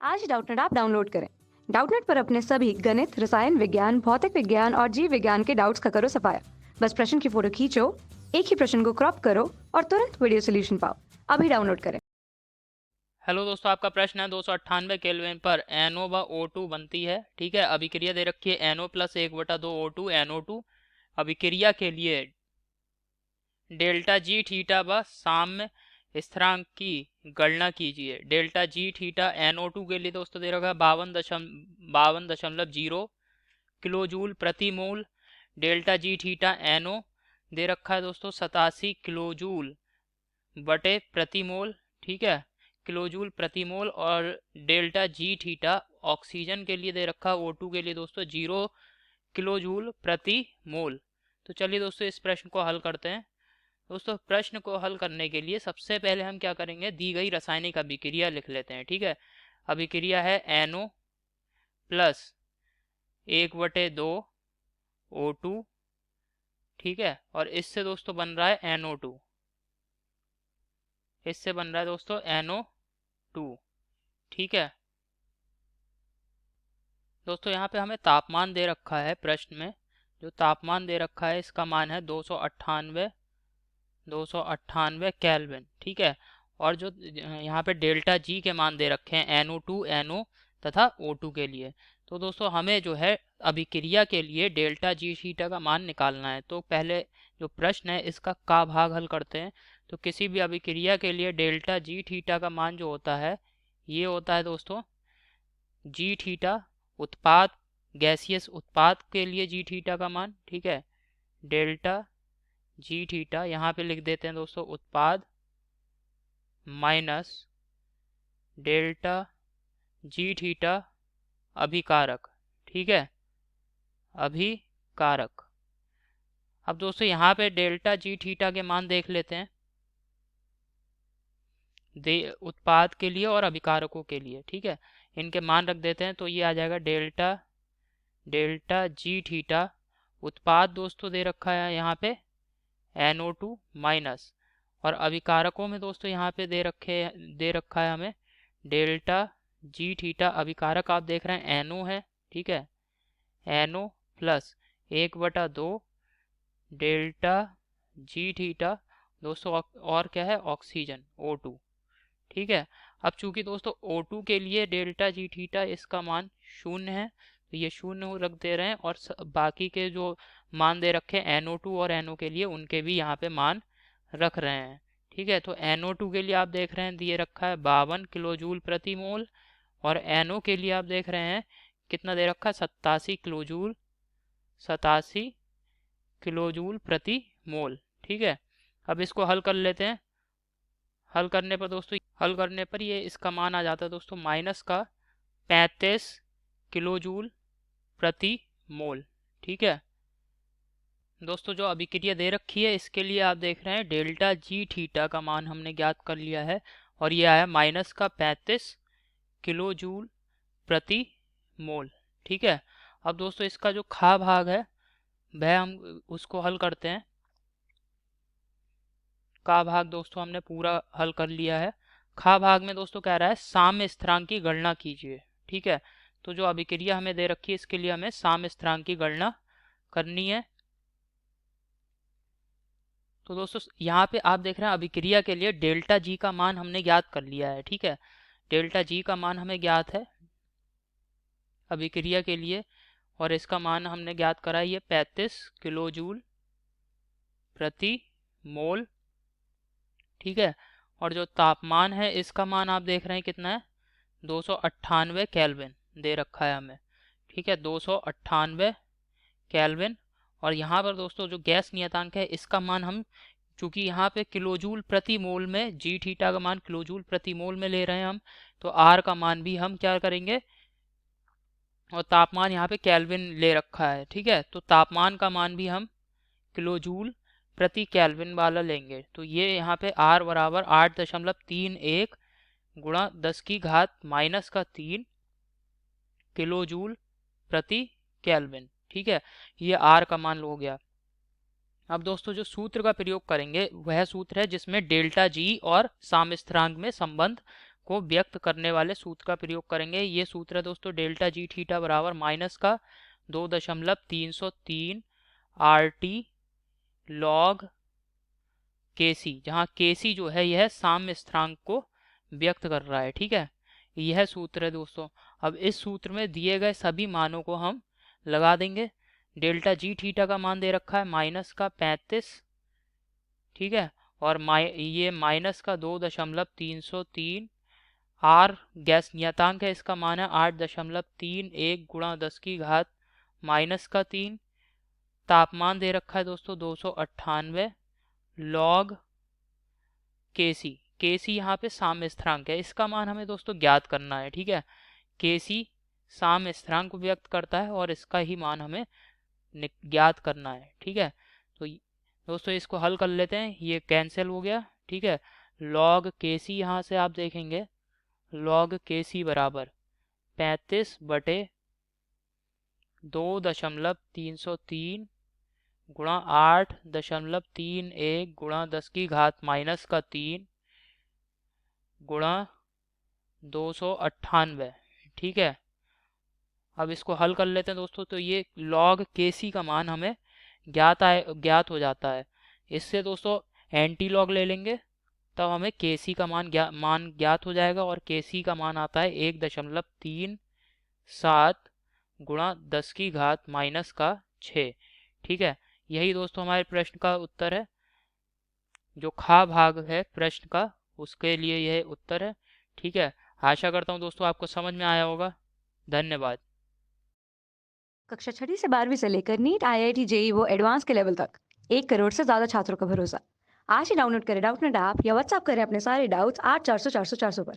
आज Doubtnut app download करें। Doubtnut पर अपने सभी गणित, रसायन विज्ञान, भौतिक विज्ञान और जीव विज्ञान के डाउट्स का करो सफाया। बस प्रश्न की फोटो खींचो, एक ही प्रश्न को क्रॉप करो और तुरंत वीडियो सोल्यूशन पाओ। अभी डाउनलोड करें। हेलो दोस्तों, आपका प्रश्न है 298 केल्विन पर NO व O2 बनती है। ठीक है, अभिक्रिया दे रखी है NO प्लस 1/2 O2 NO2। अभिक्रिया के लिए डेल्टा जी थीटा व साम्य स्थिरांक की गणना कीजिए। डेल्टा जी थीटा NO2 के लिए दोस्तों दे रखा है 52.0 किलो जूल प्रति मोल। डेल्टा जी थीटा NO दे रखा है दोस्तों 87 किलो जूल बटे प्रति मोल। ठीक है, किलो जूल प्रति मोल। और डेल्टा जी थीटा ऑक्सीजन के लिए दे रखा है O2 के लिए दोस्तों 0 किलो जूल प्रति मोल। तो चलिए दोस्तों इस प्रश्न को हल करते हैं। दोस्तों प्रश्न को हल करने के लिए सबसे पहले हम क्या करेंगे, दी गई रासायनिक अभिक्रिया लिख लेते हैं। ठीक है, अभिक्रिया है NO प्लस 1/2 O2। ठीक है, और इससे दोस्तों बन रहा है NO2। इससे बन रहा है दोस्तों NO2। ठीक है दोस्तों, यहाँ पे हमें तापमान दे रखा है प्रश्न में। जो तापमान दे रखा है इसका मान है 298 केल्विन। ठीक है, और जो यहाँ पे डेल्टा जी के मान दे रखे हैं NO2 NO तथा O2 के लिए। तो दोस्तों हमें जो है अभिक्रिया के लिए डेल्टा जी थीटा का मान निकालना है। तो पहले जो प्रश्न है इसका का भाग हल करते हैं। तो किसी भी अभिक्रिया के लिए डेल्टा जी थीटा का मान जो होता है ये होता है दोस्तों जी थीटा उत्पाद, गैसियस उत्पाद के लिए जी थीटा का मान। ठीक है, डेल्टा जी थीटा यहाँ पे लिख देते हैं दोस्तों उत्पाद माइनस डेल्टा जी थीटा अभिकारक। ठीक है, अभिकारक। अब दोस्तों यहाँ पे डेल्टा जी थीटा के मान देख लेते हैं उत्पाद के लिए और अभिकारकों के लिए। ठीक है, इनके मान रख देते हैं। तो ये आ जाएगा डेल्टा जी थीटा उत्पाद दोस्तों दे रखा है यहाँ पे NO2 माइनस, और अभिकारकों में दोस्तों यहाँ पे दे रखा है हमें डेल्टा जी थीटा। अभिकारक आप देख रहे हैं NO है। ठीक है, NO plus 1/2 delta G theta दोस्तों, और क्या है ऑक्सीजन O2। ठीक है, अब चूंकि दोस्तों O2 के लिए डेल्टा जी थीटा इसका मान 0 है तो ये 0 रख दे रहे हैं, और बाकी के जो मान दे रखे हैं NO2 और NO के लिए उनके भी यहाँ पे मान रख रहे हैं। ठीक है, तो NO2 के लिए आप देख रहे हैं दिए रखा है 52 किलो जूल प्रति मोल, और NO के लिए आप देख रहे हैं कितना दे रखा है 87 किलो जूल प्रति मोल। ठीक है, अब इसको हल कर लेते हैं। हल करने पर ये इसका मान आ जाता है दोस्तों -35 किलो जूल प्रति मोल। ठीक है दोस्तों, जो अभिक्रिया दे रखी है इसके लिए आप देख रहे हैं डेल्टा जी थीटा का मान हमने ज्ञात कर लिया है, और ये आया -35 किलो जूल प्रति मोल। ठीक है, अब दोस्तों इसका जो खा भाग है वह हम उसको हल करते हैं। का भाग दोस्तों हमने पूरा हल कर लिया है। खा भाग में दोस्तों कह रहा है साम्य स्थिरांक की गणना कीजिए। ठीक है, तो जो अभिक्रिया हमें दे रखी है इसके लिए हमें साम्य स्थिरांक की गणना करनी है। तो दोस्तों यहाँ पे आप देख रहे हैं अभिक्रिया के लिए डेल्टा जी का मान हमने ज्ञात कर लिया है। ठीक है, डेल्टा जी का मान हमें ज्ञात है अभिक्रिया के लिए, और इसका मान हमने ज्ञात करा है ये 35 किलो जूल प्रति मोल। ठीक है, और जो तापमान है इसका मान आप देख रहे हैं कितना है 298 केल्विन दे रखा है हमें। ठीक है, 298 केल्विन। और यहाँ पर दोस्तों जो गैस नियतांक है इसका मान हम चूंकि यहाँ पे किलोजूल प्रति मोल में जी थीटा का मान किलोजूल प्रति मोल में ले रहे हैं हम, तो आर का मान भी हम क्या करेंगे, और तापमान यहाँ पे केल्विन ले रखा है। ठीक है, तो तापमान का मान भी हम किलोजूल प्रति केल्विन वाला लेंगे। तो ये यहाँ पे R बराबर 8.31 गुणा 10⁻³ किलो जूल प्रति केल्विन। ठीक है, ये R का मान हो गया। अब दोस्तों जो सूत्र का प्रयोग करेंगे वह सूत्र है जिसमें डेल्टा जी और साम्य स्थिरांक में संबंध को व्यक्त करने वाले सूत्र का प्रयोग करेंगे। ये सूत्र है दोस्तों डेल्टा जी थीटा बराबर माइनस का 2.303 RT log KC, जहाँ KC जो है यह साम्य स्थिरांक को व्यक्त कर रहा है। ठीक है, यह सूत्र है दोस्तों। अब इस सूत्र में दिए गए सभी मानों को हम लगा देंगे। डेल्टा जी थीटा का मान दे रखा है माइनस का 35, ठीक है, और ये माइनस का 2.303, आर गैस नियतांक है, इसका मान है 8.31 गुणा 10 की घात माइनस का 3। तापमान दे रखा है दोस्तों 298 लॉग केसी। केसी यहाँ पे साम्य स्थिरांक है, इसका मान हमें दोस्तों ज्ञात करना है। ठीक है, केसी साम्य स्थिरांक को व्यक्त करता है और इसका ही मान हमें ज्ञात करना है। ठीक है, तो दोस्तों इसको हल कर लेते हैं, ये कैंसिल हो गया। ठीक है, लॉग केसी यहाँ से आप देखेंगे लॉग केसी बराबर 35/2.303 गुणा 8.31 गुणा 10 की घात माइनस का 3 गुणा 298। ठीक है, अब इसको हल कर लेते हैं दोस्तों, तो ये log KC का मान हमें ज्ञात हो जाता है। इससे दोस्तों एंटी लॉग ले लेंगे तब हमें KC का मान ज्ञात हो जाएगा, और KC का मान आता है 1.37 गुणा 10 की घात माइनस का 6। ठीक है, यही दोस्तों हमारे प्रश्न का उत्तर है। जो खा भाग है प्रश्न का उसके लिए यह उत्तर है। ठीक है, आशा करता हूँ दोस्तों आपको समझ में आया होगा। धन्यवाद। कक्षा 6ठी से 12वीं से लेकर नीट, IIT, JEE वो एडवांस के लेवल तक 1 करोड़ से ज्यादा छात्रों का भरोसा। आज ही डाउनलोड करें डाउटनेट ऐप या व्हाट्सएप करें अपने सारे डाउट्स 8400 400 400 पर।